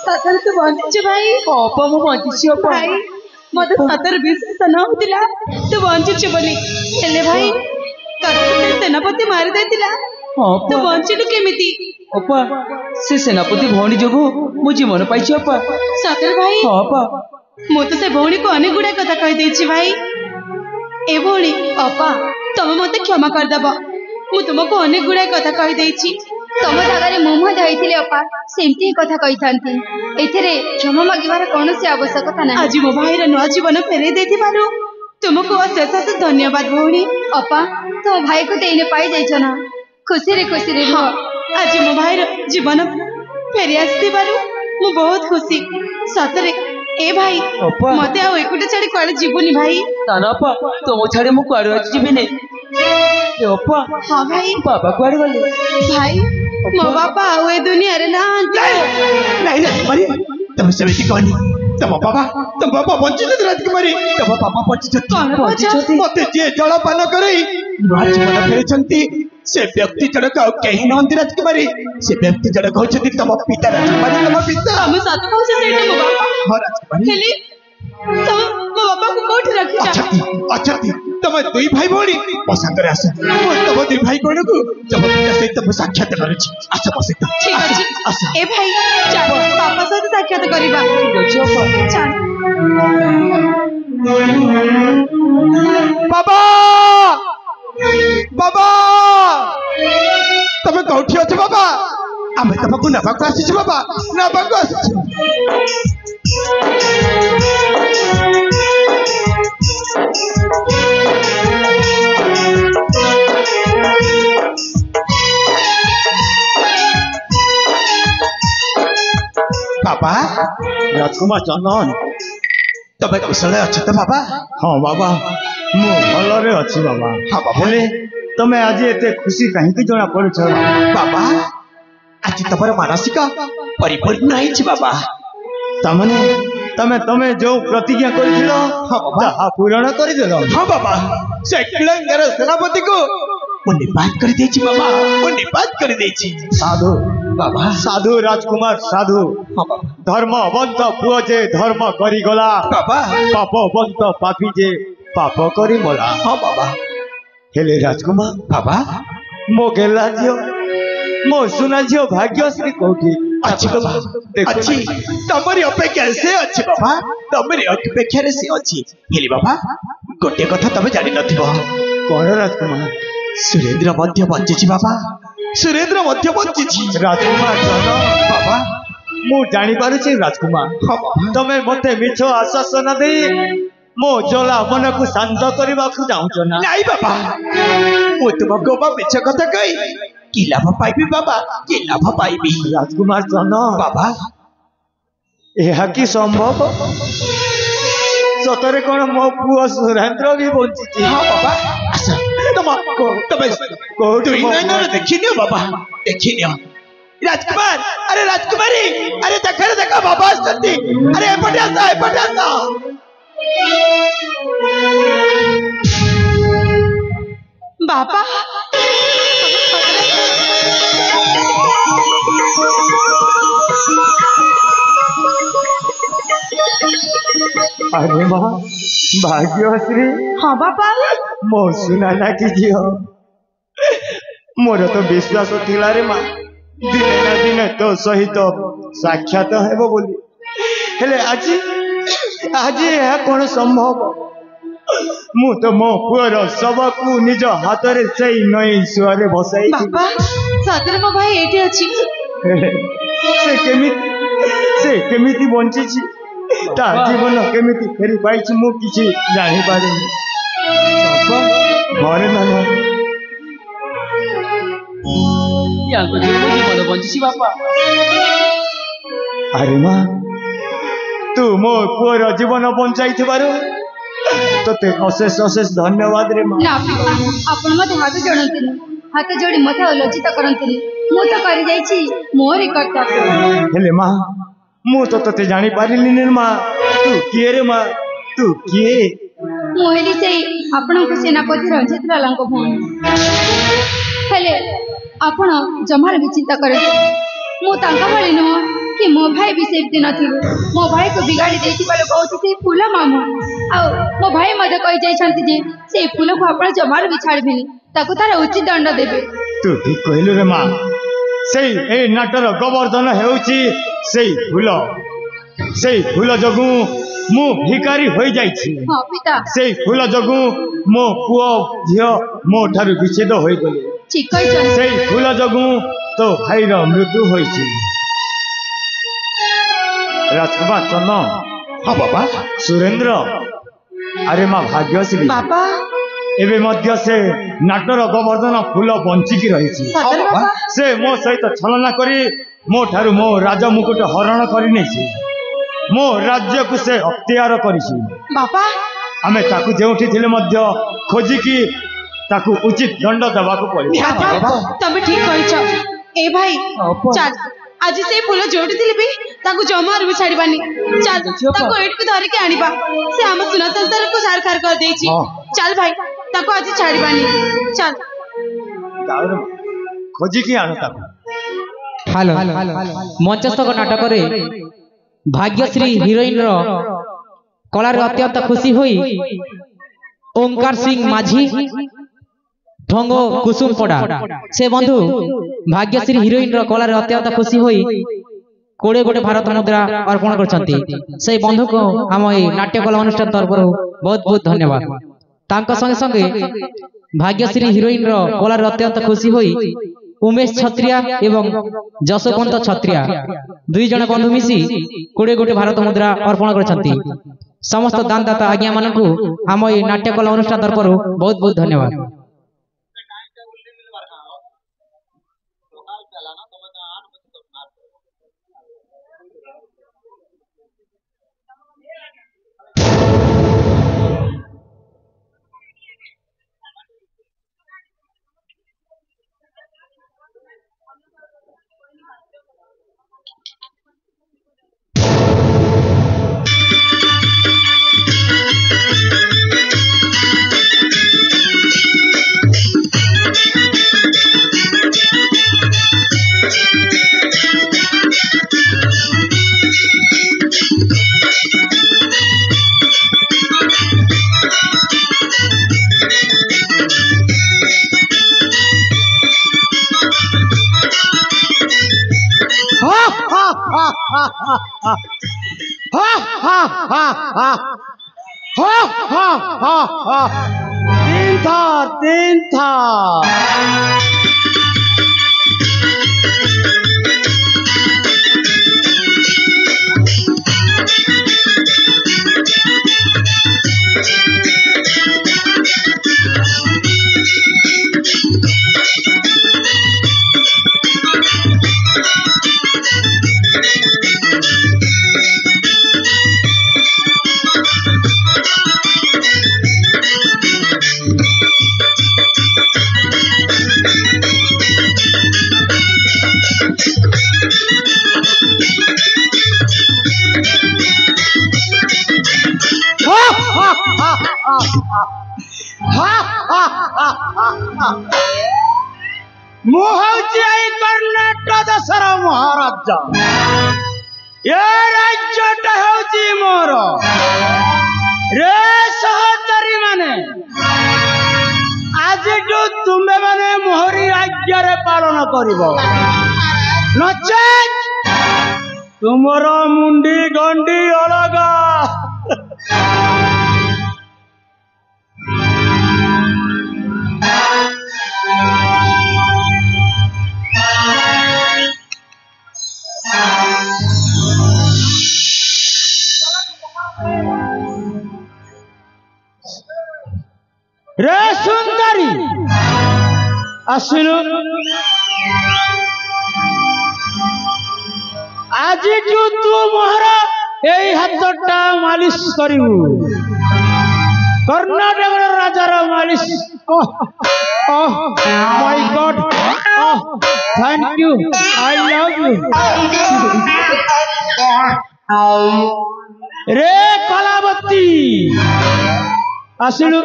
सतर तू बंचु भाई अप्पा मु बंचिछि अप्पा भाई मत सतर विश्वास नहुतिला तू बंचुछु बोली हेले भाई तते सेनापति मारि दैतिला तू बंचिलु केमिति अप्पा से सेनापति भौणी जोगु मु जीवन पाइछि अप्पा सतर भाई हां अप्पा मु तो से भौणी को अनेक गुडा कथा कहि दैछि भाई ए भौणी अप्पा तुम मते क्षमा कर दबो मु तुमको अनेक गुडा कथा कहि दैछि तम जगह मोह धरती अपा सेमती कथा कही था एथिरे क्षमा मागिबार कौन से आवश्यकता ना आज मो भाईर नुआ जीवन फेरे देथिबारु तुमको अशेष अशेष धन्यवाद भौणी अपा तुम भाई को देने पाई जाइछ ना खुशी रे हाँ आज मो भाईर जीवन फेरी आसथिबारु मु बहुत खुशी सतरे ए भाई मते आ एकुटे छाड़ी कुआडे जीवनी भाई ताना अप्पा तुम छाड़ी मु कुआडे जीविनी ए अप्पा हाँ भाई बाबा कुआडे गले भाई मो बापा आउ ए दुनिया रे ना नहीं राजकुमारी तुम सेमिति कहनी तुम बाबा बंचित राजकुमारी तुम बाबा बंचित मते जे जलपान करई राजकुमार फेरिछंती से व्यक्ति जनक कहीं नहंती राजकुमारी से व्यक्ति जनक होछंती तुम पिता राजकुमारी तुम पिता हम साथ कहू से सेठी मो बापा हां राजकुमारी हेली तुम मो बापा को कोठ रखिछ अच्छा तुम दुई भाई भौणी पसंद रे आस तुम दुई भाई कोन को जब पिता सहित तुम साक्षात करछि अच्छा बसित ठीक अछि ए भाई चल पापा साथ साक्षात करिबा ठीक अछि चल बाबा बाबा तुम कौठी अछ बाबा आमे तुमको नबाक आसी बाबा नबाक आसी बाबा राजकुमार चंदन तबे कुशल अच्छे तो बाबा हाँ बाबा मु भलरे अच्छी बाबा हाँ बाबा हेले तमे आज एते खुशी कहीं जना पड़छ बाबा आज तमर मानसिक परिपूर्ण नहीं बाबा तमने तमे तमे जो प्रतिज्ञा करिथिलो हाँ बाबा ता पूर्ण करि देलो हाँ बाबा से किलंगर सेनापति को वो निपात कर देछि बाबा वो निपात कर देछि साधु बाबा साधु राजकुमार साधु हाँ बाबा धर्मवंत पुओ जे धर्म करी गला बाबा पापवंत पापी जे पाप करी मला हाँ बाबा हेले राजकुमार बाबा मो गेला जियो मो सुना जियो भाग्यश्री कोठी अच्छी बाबा अच्छी तमरी अपेक्षा से अच्छी बाबा तमरी अपेक्षा रे से अच्छी हेली बाबा गोटे कथा तमे जानि नथिबो कोन राजकुमार सुरेंद्र मध्य बंचिछि बाबा सुरेंद्र मध्य बंचिछि राजकुमार जन बाबा मु जानि पारुछि राजकुमार हाँ बाबा तमे मते मिछो आश्वासन दे मो जोला मन को शांत करबा को जाउछ ना नहीं बाबा मु तुमको बाबा मिछ कथा कहि कि लाभ पाइबी बाबा कि लाभ पाइबी राजकुमार जन बाबा एहा कि संभव सतरे कोन मो पुओ सुरेंद्र भी बंचिछि हाँ बाबा आसा तमे कोठी न देखिनियो बाबा देखिनियो राजकुमार अरे राजकुमारी अरे देखो बाबा आसती अरे एपटे आसा बाबा अरे मां भाग्यश्री हाँ बाबा मो सुना ना कीजियो मोर तो विश्वास थिला रे मां दिने ना दिने तो सहित साक्षात हेबो बोली हेले आज यह कौन संभव मु तो मो पुअर सबकू निज हाथ रे सही नई सुआरे बसाई बाबा सतरे मो भाई एठी अछि से केमिति बंची छी ता जीवन केमिति फेरी पाइछि मु किछि जानि पारिनी बाबा घरे नानो याको जीवन बंचिछि बापा अरे मां तू मो पुअर जीवन बंचाई थिबारु तते अशेष अशेष धन्यवाद रे मां ना आपण मते हाथ जोड़ंतिनी हाथ जोड़ी मते लज्जित करंतिनी मु तो करि जाईछि मोर कर्तव्य हेले मां मु तो तते जानि पारिलिनी ने मां तू किए रे मां तू किए मु हेली सेई आपण को सेनापति रंजित लालंको भौणी हेले ଆପଣ ଜମାର ବି ଚିନ୍ତା କରନ୍ତୁ। ମୁଁ ତାଙ୍କ ଭଳି ନୁହଁ कि मो भाई भी सेफ्टी नथिले। मो भाई को बिगाड़ी देथिबा लोक होछि से फूल मामू। आ मो भाई मते कहि जाइछंती जे से फूल को आपण जमार भी छाड़बिनी, ताको तार उचित दंड देबे। तू ठीक कहलु रे मां। सेई ए नाटर गोवर्धन हेउछि सेई फूल जगु मु भिकारी होई जाइछि। हां पिता। सेई फूल जगु मो पुओ झियो मो ठारु विच्छेद होई गले। ठीक कहिछन। सेई फूल जगु तो भाई रो मृत्यु होइछि। राजकुमार चंदन। हाँ बाबा। सुरेंद्र। अरे माँ भाग्यश्री बाबा एबे मध्य से नाटर गोवर्धन फूल बंचिकी रही से मो सहित छलना करी मो ठारू मो राज मुकुट हरण करी नेछि। मो राज्य को से अख्तियार करिछि। बाबा आमे ताकू जेउठी थिले मध्य खोजिकी ताकू उचित दंड देबाकू पड़े। बाबा तमे ठीक कहिछ। ए भाई चल आज से फूल जोड़ी दिले भी ताकू जमार भी छाड़बानी। चल ताकू एट को धरि के आनिबा। से हम सुना संसार को सारखार कर देछि। चल भाई ताकू आज छाड़बानी। चल जाओ खोजिकी आनो ताकू। हेलो मंचस्थ नाटक रे भाग्यश्री हिरोइन रो कलार अत्यंत खुशी होई ओंकार सिंह माझी ढंगो कुसुम पड़ा से बंधु भाग्यश्री हिरोइन रो कलार अत्यंत खुशी होई 20 गोटे भारत मुद्रा अर्पण करछंती। से बंधु को हम ए नाट्य कला अनुष्ठान तरफ बहुत बहुत धन्यवाद। तांका संगे संगे भाग्यश्री हिरोइन रो कलार अत्यंत खुशी होई उमेश छत्रिया एवं जसवंत छत्रिया दुई जन बंधु मिसी 20 गोटे भारत मुद्रा अर्पण करछंती। समस्त दानदाता आज्ञा मानकु हम ए नाट्य कला अनुष्ठान तरफ बहुत बहुत धन्यवाद। तीन था कर्नाटक देशर महाराजा ये राज्यटा हूँ मोर रे सहचरी माने आज तुम्हें माने मोहरी आज्ञा पालन करिब नचेत तुमर मुंडी गंडी अलगा। रे सुंदरी आसनु आज तू मोहर यही हाथटा मालिश करू कर्नाटक राजार मालिश। My god thank you I love you. रे कलावती आसनु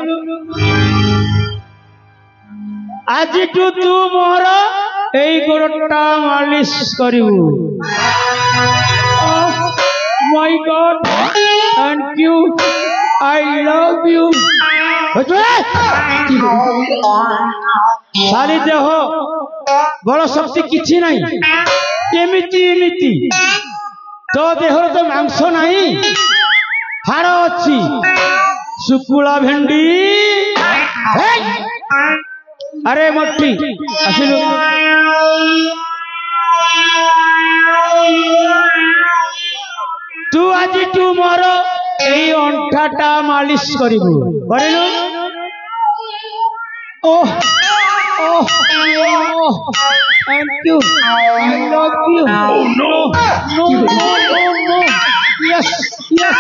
आज तू मोहर এই গোড়টা মালিশ করিবু my god thank you I love you শালি দেহ বড় শক্তি কিছু নাই এমিতি এমিতি তো দেহর তো মাংস নাই হাড় ଅଛି শুকুলা ভেন্ডি আরে মট্টি আসিলু তু আজি তু মোর এই অন্ঠাটা মালিশ করিবু করিলু oh oh oh thank you I love you no no no no yes yes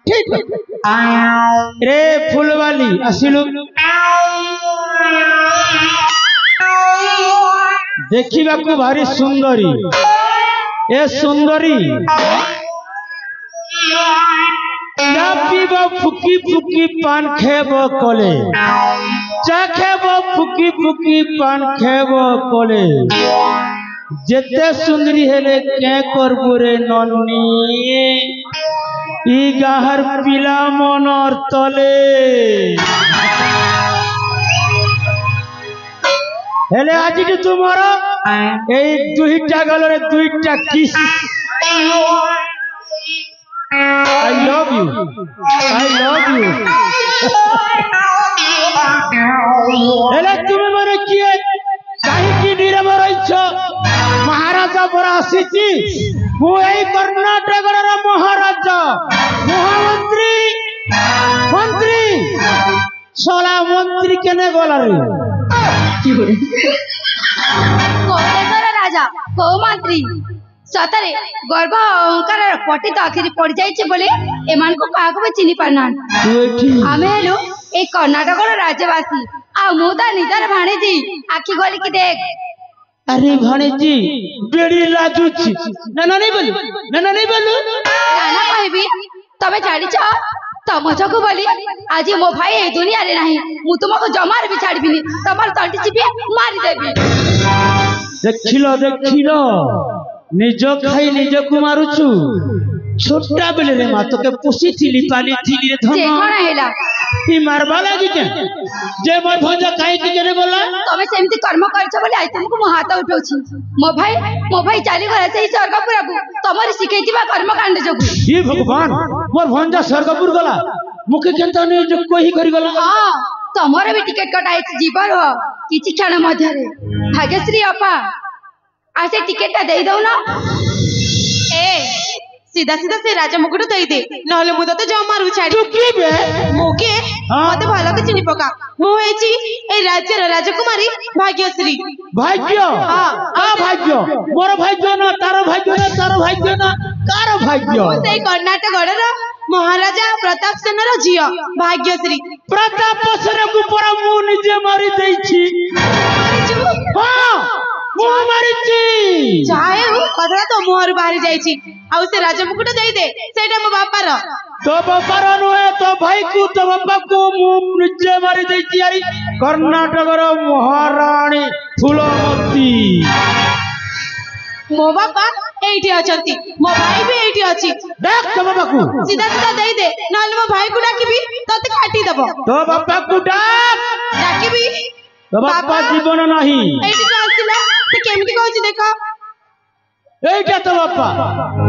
ঠিক রে ফুলবালি আসিলু দেখিବାକୁ ভারি সুন্দরী এ সুন্দরী চা পিব ফুকি ফুকি পান খেব কলে চা খেব ফুকি ফুকি পান খেব কলে যেতে সুন্দরী হেলে কে করবু রে নন্নি ই গাহার পিলা মনর তলে হেলে আজি কি তোমার এই দুইটা গলরে দুইটা kiss I love you. I love you. হেলে তুমি মনে কিয়ে কাহিকি নীরব রইছ মহারাজা পরা আসিছি মু এই কর্ণাটকর মহারাজা মহামন্ত্রী মন্ত্রী সলা মন্ত্রী কেনে গলা রে କୋଶେଶ୍ୱର ରାଜା କୋଉ ମନ୍ତ୍ରୀ ସତରେ ଗର୍ବ ଅହଙ୍କାର ପଟି ତ ଆଖିରେ ପଡିଯାଇଛି ବୋଲି ଏମାନଙ୍କୁ କାହାକୁ ବି ଚିହ୍ନି ପାରୁନାହାନ୍ତି ଆମେ ହେଲୁ ଏଇ କର୍ଣ୍ଣାଟକର ରାଜ୍ୟବାସୀ ଆଉ ମୁଁ ତା ନିଜର ଭାଣିଜି ଆଖି ଖୋଲିକି ଦେଖ अरे भाणेजी बेड़ी लाजुची ना नहीं बोलू ना नहीं बोलू ନାନା କହିବି ତମେ ଜାଣିଛ ତମ ଯୋଗୁ ବୋଲି ଆଜି ମୋ ଭାଇ ଏଇ ଦୁନିଆରେ ନାହିଁ ମୁଁ ତୁମକୁ ଜମାରେ ବି ଛାଡ଼ିବିନି ତମର ତଣ୍ଟି ଚିପି ମାରିଦେବି ଦେଖିଲ ନିଜ ଖାଇ ନିଜକୁ ମାରୁଛୁ ଛୋଟା ବେଲେ ରେ ମା ତୋକେ ପୋଷିଥିଲି ପାଲିଥିଲି ରେ ଯେ ଧନ କଣ ହେଲା ଇ ମାରବା ଲାଗି କେ ଯେ ମୋର ଭଞ୍ଜ କାହିଁକି କେନେ ଗଲା ତମେ ସେମିତି କର୍ମ କରିଛ ବୋଲି ଆଜି ତୁମକୁ ମୁଁ ହାତ ଉଠଉଛି ମୋ ଭାଇ ଚାଲିଗଲା ସେଇ ସ୍ୱର୍ଗପୁରକୁ ତମର ଶିଖେଇଥିବା କର୍ମକାଣ୍ଡ ଯୋଗୁ ଇ ଭଗବାନ ମୋର ଭଞ୍ଜ ସ୍ୱର୍ଗପୁର ଗଲା ମୁଖେ କେନ୍ତା ନେ ଯେ କହି କରି ଗଲା ହଁ ତମର ବି ଟିକେଟ କଟା ହେଇଛି ଯିବାର କିଛି କ୍ଷଣ ମଧ୍ୟରେ ଭାଗ୍ୟଶ୍ରୀ ଅପା ଆଉ ସେ ଟିକେଟଟା ଦେଇ ଦଉନ ए सीधा सीधा से राजा मुकुट दे दे नहले मु तते जमारू छाड़ी तू की बे मुके मते भालो के चिनी पका मु हेची ए राज्यर राजकुमारी भाग्यश्री भाग्य आ भाग्य मोर भाग्य ना तारो भाग्य ना तारो भाग्य ना कार भाग्य से कर्णाटक गडर महाराजा प्रताप सेनर झियो भाग्यश्री प्रताप सेन को पर मु निजे मारी देछि हां मु मारी छी चाहे कथरा तो मोहर बाहरी जाईची आउ से राजा मुकुट दे दे सेटा मो बापार तो बापार नुहे तो भाई को तो बापा को मु निजे मारी देछि यारी कर्णाटकर महारानी फुलमती मो बापा एठी अछंती मो भाई भी एठी अछि देख तो बापा को सीधा सीधा दे दे नहले मो भाई को डाकिबी तते काटी दबो तो बापा को डाक डाकिबी तो बापा जीवन नहीं एठी तो आसिला से केमती कहछि देखो এইটা তো বাপা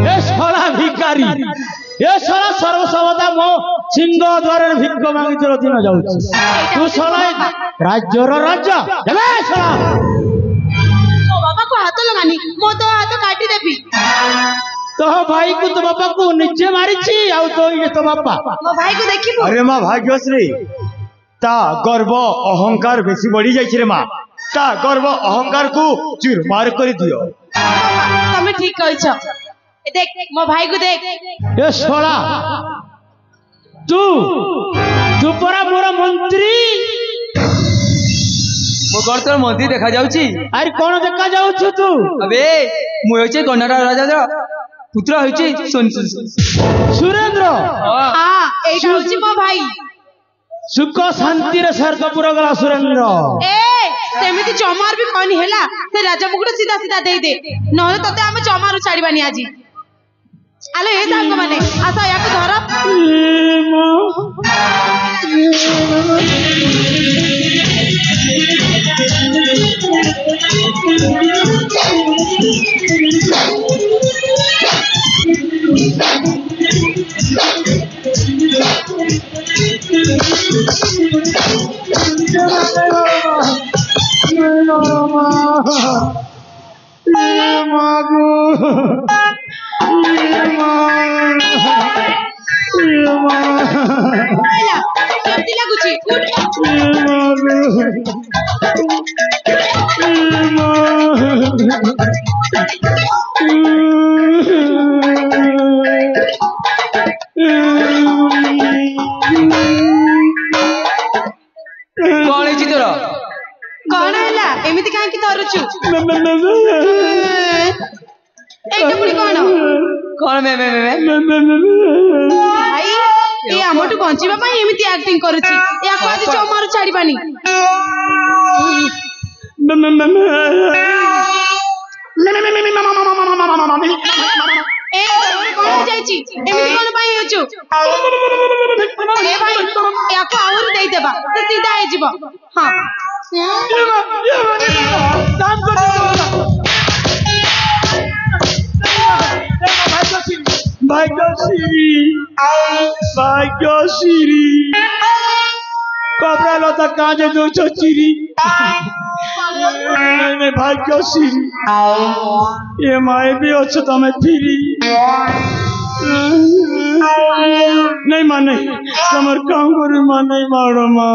এ শালা ভিখারি এ শালা সর্বসর্বদা মো সিংহ দ্বারের ভিক্ষ মাগিতে দিন যাଉଛି তু শালা রাজ্যর রাজা দেবে শালা ओ बाबा को हाथ लगानी मो तो हाथ काटी देबी तो भाई को तो बापा को नीचे मारिছি ଆଉ তো ये तो बापा मो भाई को देखिबो अरे मां भाग्यश्री ता गर्व अहंकार बेसी बढ़ी जाइछि रे मां ता गर्व अहंकार को चूरमार कर दियो तमे ठीक कहछ ए देख मो भाई को देख ए सोला तू परा मोर मंत्री मो घर मंदिर देखा जाउची अरे कौन देखा जाउछु तू अबे मु होचे कर्णाटक राजा पुत्र होचे सुरेंद्र हां एटा होची मो भाई सुख शांति स्वर्गपुर गला सुरेंद्र सेमिति जमार भी कहनी हैला से राजा मुकुट सीधा सीधा दे दे नहले तते हम जमारू छाड़ीबानी आज आलो ए साग माने आसा याको केमती लागुची कौन है तोर कौन हैला एमिति काहे की तरुचु एटा पुणी कौन कौन मैं भाई ए हमटु बंचिबा पई एमिति एक्टिंग करूची या को आज चमारू छाड़ीबानी ए कौन जाईची एमिति कौन पई होचु ए भाई या को आउर देई देबा तो सीधा आइ जीवो हां भाग्यश्री कपड़ा लता काजे दो चिरी भाग्यश्री ये माए भी अच्छे तमें फिरी नहीं माने तमर काम करू माने मारो माँ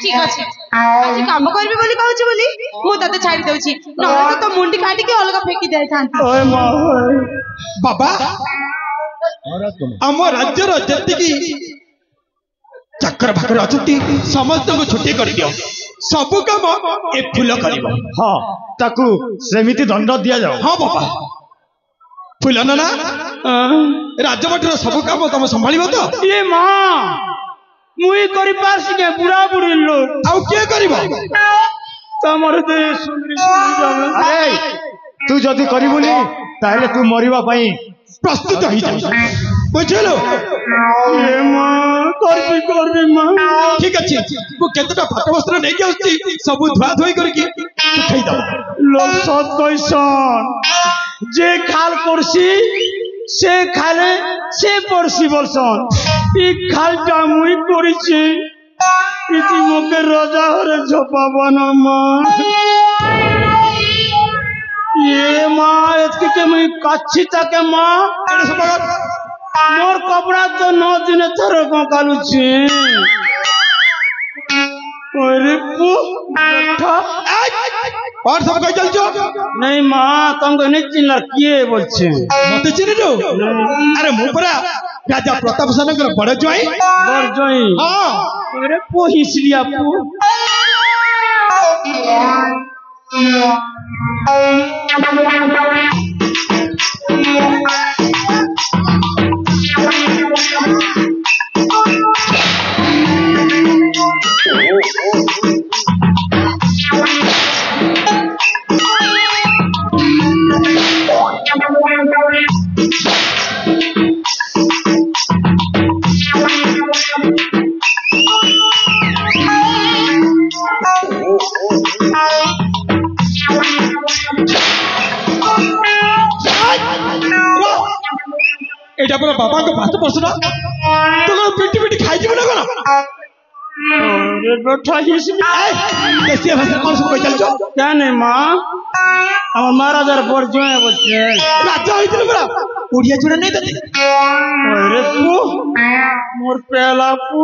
ठीक अछि आज काम करबी बोली कहउछ बोली मु तते छाड़ी देउची नहले तो मुंडी काटी के अलगा फेकी देई थांती ओए माँ बाबा आम राज्यर जतिकी चाकर भाकर अछंती समस्त को छुट्टी कर दियो सब काम ए फूल करिवो हाँ ताकू सेमिति दंड दिया जाओ हाँ बाबा फूल ना राजमठर सब काम तुम संभालिबो तो ये माँ मुई करी पास के बुढ़ा बुढ़ी लोग आउ के करिवो तमर दे सुंदरी सुंदरी अरे तू जदी करिबुनी ताहले तू मरिबा पई प्रस्तुत हो जा बुझलो ये माँ करबी माँ ठीक अछि को केतटा फट वस्त्र नै के आउची सब धुआ धोई करके सुखाई दो लोग सत कैसन जे खाल करसी से खाले से परसी बोलसन ई खालटा मुई करिछि इति मोके राजा हरे झपावन माँ ये माँ इसके के मुई काछी तके माँ मोर कपड़ा तो 9 दिन थर कालू छी अरे पु बैठा और सब कह चल जो नहीं माँ तुमको नहीं चिन्ह किए बोलछे मते चिन्ह जो अरे मु परा राजा प्रताप सेनकर बड़ जोई बर जोई हां अरे पोहिस लिया पु एटा पर बाबा को बात पसना तो पिटी पिटी खाई जीव ना कोन अरे बैठा हिस कैसे भाषा कौन सब कह चल जो क्या नहीं माँ हम महाराजा बर जोए बोलछे राजा होइतिल बरा उड़िया चुरा नहीं दते अरे पु मोर पहला पु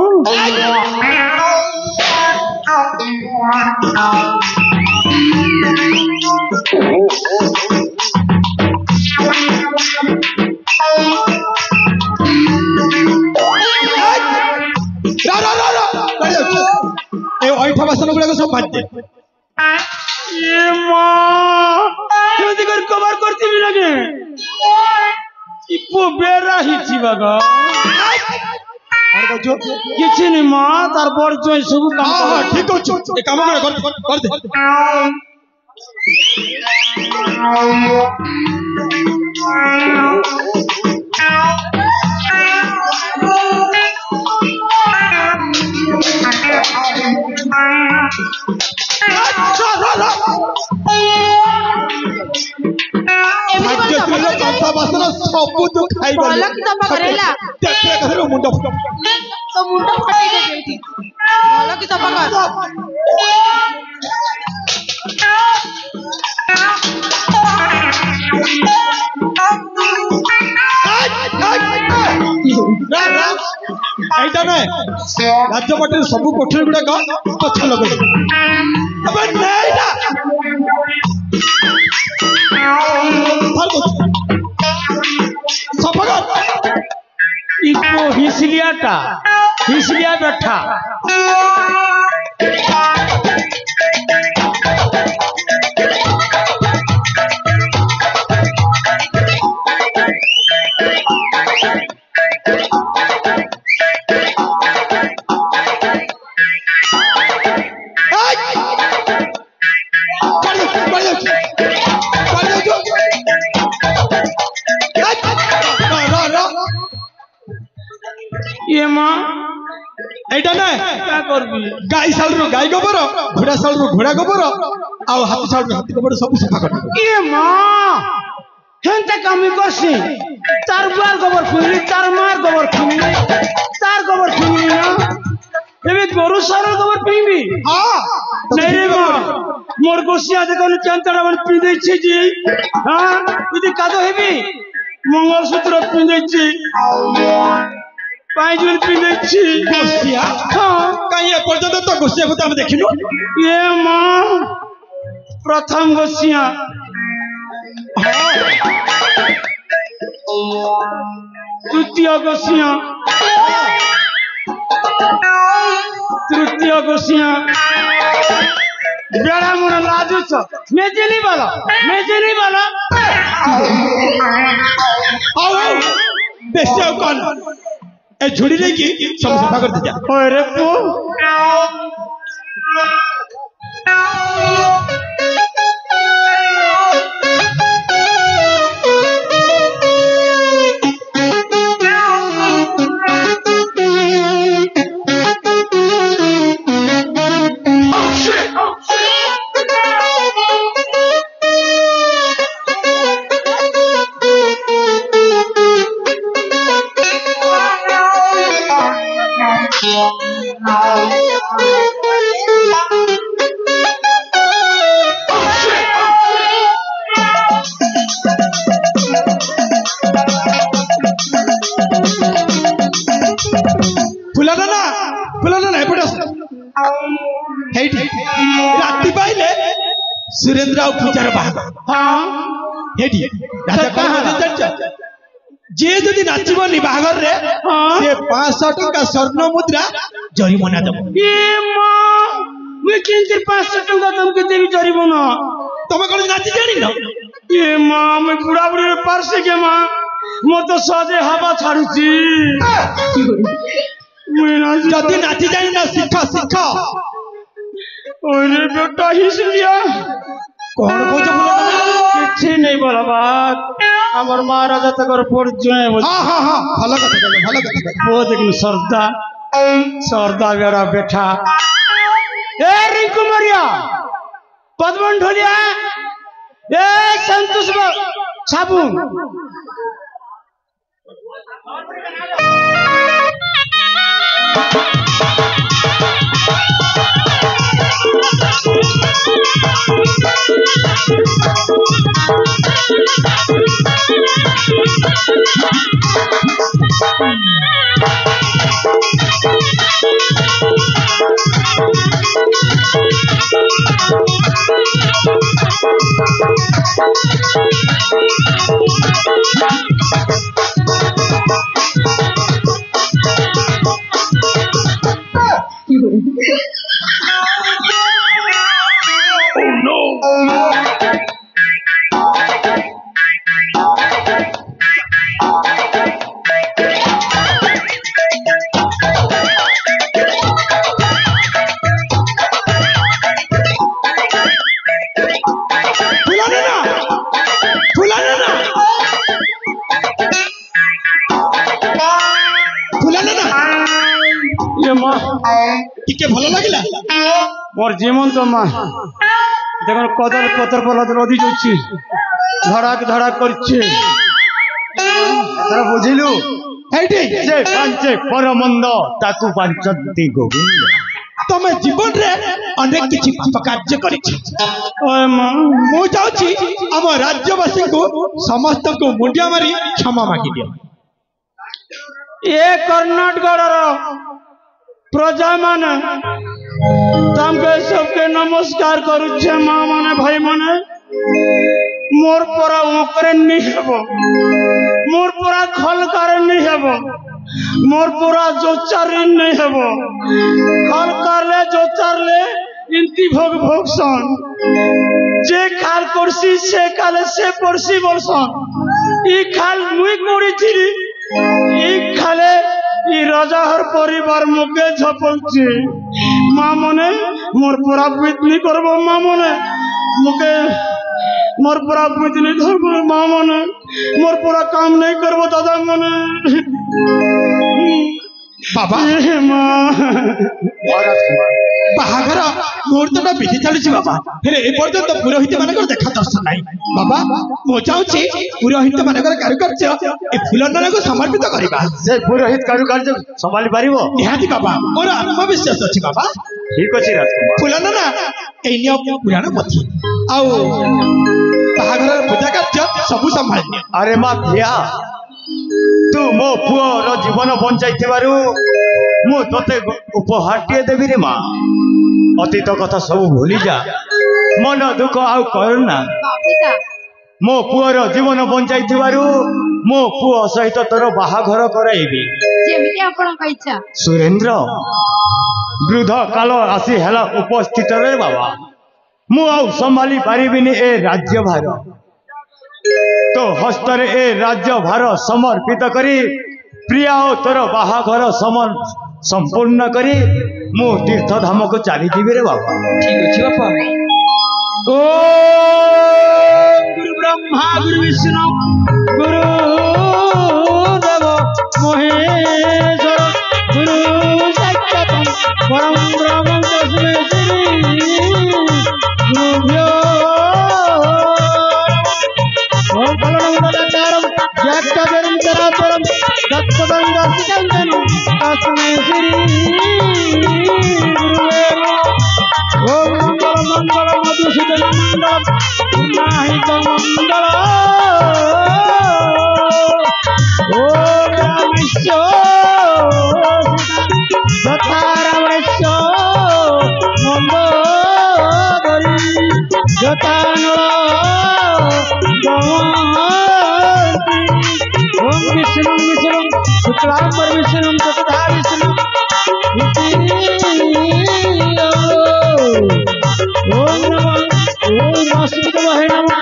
ए ओइठा भाषण गुला को सब बात दे ये माँ जल्दी कर कवर करती भी लगे इपो बेरा ही थी बगा କଣ କହୁଛୁ? କିଛି ନି ମା ତାର ବଡ ଜୋଇ ସବୁ କାମ ହଁ କର। ଠିକ କହୁଛୁ ଏ କାମ କରିଦେ ଏମିତି କଣ ଭାଗ୍ୟଶ୍ରୀର ସଫା କଂସା ବାସନ ସବୁ ତୁ ଖାଇଗଲୁ। ଭଲ କି ସଫା କରେଇଲା? ଦେଖିଲା ଏକାଥରେ ମୁଣ୍ଡ ତୋ ମୁଣ୍ଡ ଫଟେଇ ଦେବି ଏଇଠି। ଭଲ କି ସଫା କର। এইটা নয় ରାଜବାଟୀରେ ସବୁ କୋଠରୀ ଗୁଡାକ ଗଛ ଲଗେଇ ସଫା କର। इको हिसलिया बैठा ये माँ এইটা না क्या करबी গাই শালରୁ ଗାଇ ଗୋବର ଘୋଡ଼ା ଶାଳରୁ ଘୋଡ଼ା ଗୋବର ଆଉ ହାତୀ ଶାଳରୁ ହାତୀ ଗୋବର ସବୁ ସଫା କରିଦେବ। ये माँ हेंते कमी करसी तार बुआर गोबर खुली तार मार गोबर खुली तार गोबर खुली ना एबे गरु सारा गोबर पीबी ହଁ नहीं रे माँ मोर गोसिया देखो चंतड़ा बन पी दे छी जी हां इदी कादो हेबी मंगलसूत्र पी दे छी पाइजुल पी दे छी ଗୋସିଆ हां କାହିଁ ଏପର୍ଯ୍ୟନ୍ତ ତ ଗୋସିଆକୁ ତ ଆମେ ଦେଖିନୁ। ये माँ प्रथम गोसिया तृतीय गोसिया तृतीय गोसिया बेड़ा मोर लाजू छ मेजेली वाला ଆଉ ବେଶୀ ଆଉ କଣ ଏ ଝୁଡ଼ି ନେଇକି ସବୁ ସଫା କରିଦେ ଯା। अरे पो ଫୁଲ ନା ଏପଟେ ଆସ। ହେଇଠି ରାତି ପାଇଲେ ସୁରେନ୍ଦ୍ର ଆଉ ପୂଜାର ବାହାଘର। हाँ ହେଇଠି ରାଜା କଣ କହୁଛନ୍ତି ଜାଣିଛ? ଯିଏ ଯଦି ନାଚିବନି ବାହାଘରରେ ସେ 500 ଟଙ୍କା ସ୍ୱର୍ଣ୍ଣ ମୁଦ୍ରା ଜରିମାନା ଦେବ। ये माँ मैं किंतु 500 टंका तुमके देवी जरिबो ना ତମେ କଣ ନାଚି ଜାଣିନ? ये माँ मैं बुढ़ा बुढ़ी पार से के माँ मो तो सजे हवा छाड़ुची मैं ना ଯଦି ନାଚି ଜାଣିନ ଶିଖ ଶିଖ। ओरे बेटा हिस लिया କଣ କହୁଛ ଫୁଲ ନା? किछि नहीं बोला बात हमर महाराजा तकर परिचय ହଁ ହଁ ହଁ ଭଲ କଥା କହିଲ ଭଲ କଥା କହିଲ। वो देखनु सरदा बेरा बैठा ए रिंकू मरिया पद्मन ढोलिया ए संतोष साबुन मोर जीवन तो माँ देखो कदल पतर पलद रदी जाऊँ धड़ाक धड़ाक कर बुझिलु जे पांचे परमंद ताकू पांचती गोविंद तमे जीवन रे अनेक किछि पाप कार्य करिछि मु जाउछि हम राज्यवासी को समस्त को मुंडिया मारी क्षमा मांगी दियो ये कर्नाटक प्रजा माने तमके सबके नमस्कार करुछे माँ माने भाई माने मोर परा ओकरे नहीं हेबो मोर परा खलकार नहीं हेबो मोर पूरा जोचारी नहीं हेबो खलकार ले जोचार ले इंती भोग भोगसन जे खाल करसी से काले से पड़सी बोलसन ई खाल मुई कोड़ी छिरी ई खाले ई राजाहर परिवार मुके झपलछि माँ मने मोर पूरा बितनी करबो माँ मने मुके मोर पूरा बितनी करबो माँ मने मोर पूरा काम नहीं करबो दादा मने बाबा बाहागर मुहूर्तटा विधि चलुछि बाबा हेले ए पर्यंत पुरोहित मानकर देखा दर्शन नाही बाबा मो चाहूछि पुरोहित मानकर कारुकार्य ए फुलनर को समर्पित करिबा से पुरोहित कारुकार्य संभाली पारिबो निहाती बाबा मोर आत्मविश्वास अछि बाबा ठीक अछि राजकुमार फुलनर ए नियम पुराण पथि आउ बाहागर पूजा कार्य सब संभाली अरे माँ प्रिया तू मो पुअर जीवन बंचाई मु तोते उपहारटे देवी रे माँ अतीत कथा सब भूली जा मन दुख आउ करना मो पुअर जीवन बंचाई मो पुओ सहित तोर बाहाघर कराइबी सुरेंद्र वृद्ध काल आसी हेला उपस्थित रे बाबा मु आउ संभाली पारिबिनी ए राज्य भार तो हस्तरे ए राज्य भार समर्पित करी प्रिया और तोर बाहाघर संपूर्ण करी मु तीर्थ धाम को चली जीवी रे बाबा ठीक अच्छे बापा ओ गुरु ब्रह्मा गुरु विष्णु गुरु देव महेश्वर गुरु साक्षात् परम ब्रह्म तस्मै श्री गुरुभ्यो ओम फलनमदाकारं जगद्गुरुं चराचरं तत्पदं तस्मै श्री गुरुवे ओम मंगल मंगल मधुसूदन मंगल पुनाहित मंगल ओम रामेश्वर तथा रावणेश्वर मंगोदरी जतानल ओम विष्णु विष्णु शुक्लांबर विष्णु चतुर्धा विष्णु ओम नमः ओम वासुदेवाय नमः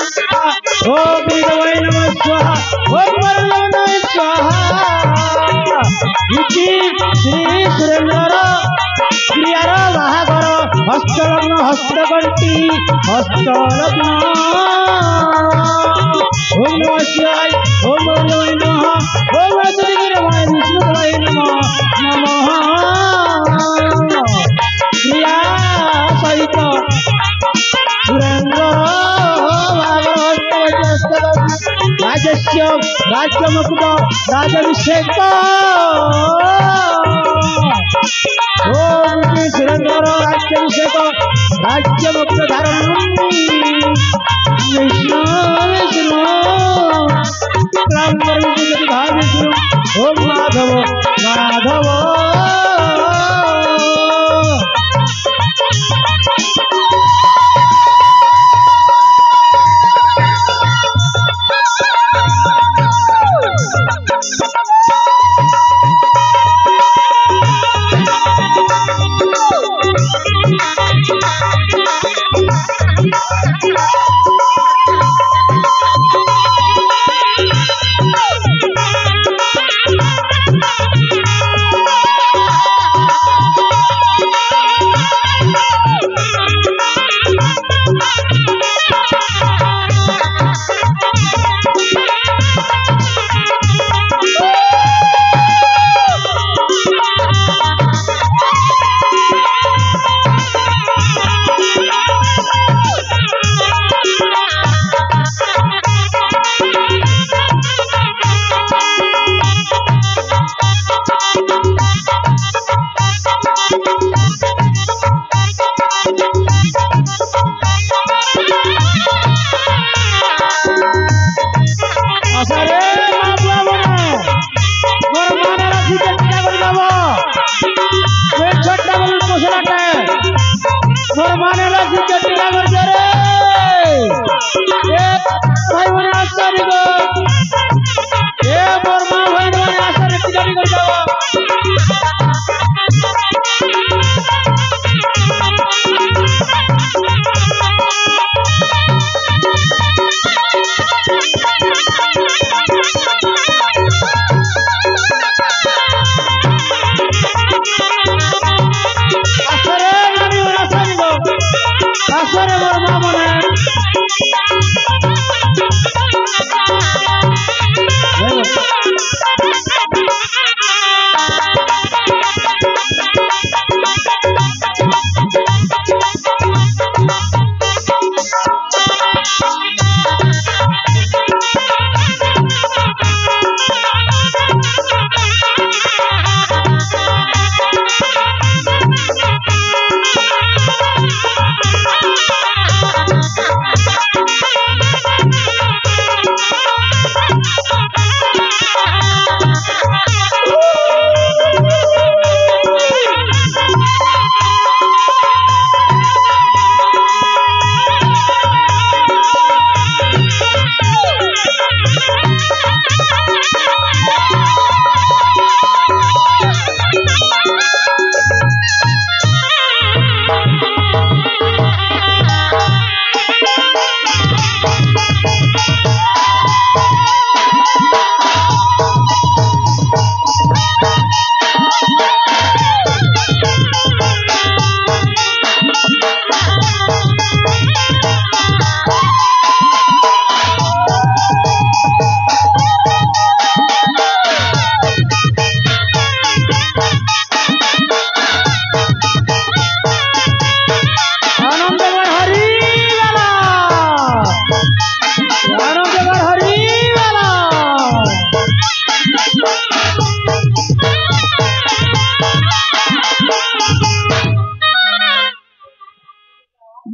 ओम विष्णुवाय नमः स्वाहा ओम वरुणाय स्वाहा इति श्री सुरेंद्र प्रियार बाहाघर हस्तलग्न हस्तगंटी हस्तलग्न ओम नमः शिवाय ओम वरुणाय नमः ओम वासुदेवाय विष्णुदेवाय नमः नमः प्रिया सहित सुरेंद्र राजस्य राज्यमुकुट राजाभिषेक ओम श्री सुरेंद्र राज्याभिषेक राज्यमुकुट धारण विष्णु विष्णु विष्णु ओम माधव माधव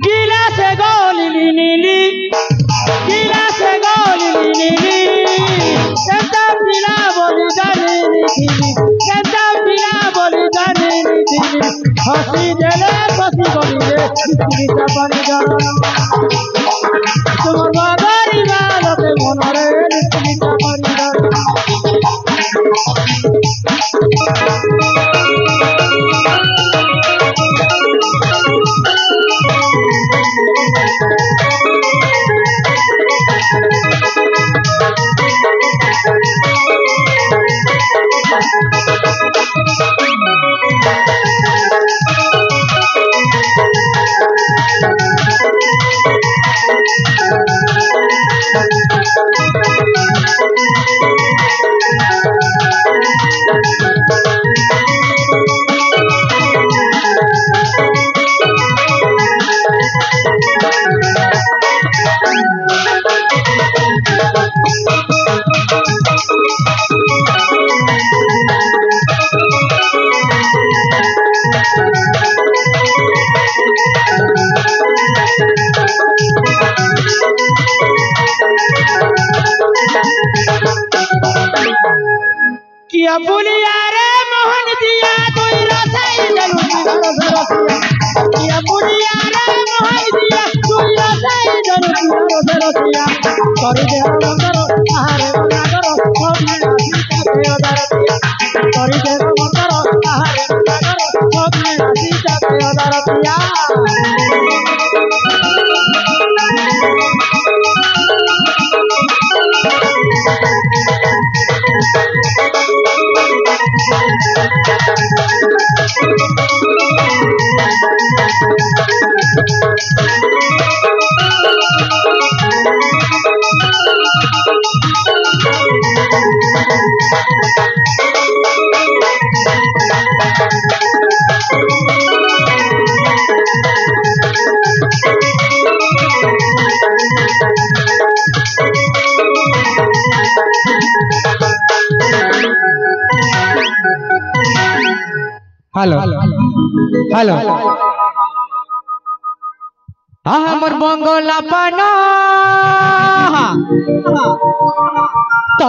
गिलासे गोली नीली गिलासे गोली नीली केता पिला बोली जानी नीली केता पिला बोली जानी नीली हसी देले बसी गोली रे नीली पानी जाना तुम बाबारी बालते मनरे नीली पानी जाना किया बुलिया रे मोहन दिया कोई रसाई जलू रसिया किया बुलिया रे मोहन दिया कोई रसाई जलू रसिया कर दे मंदर आहारे मंदर सबने सीता के अदारतिया कर दे मंदर आहारे मंदर सबने सीता के अदारतिया हेलो हेलो हमर बंगला पाना तो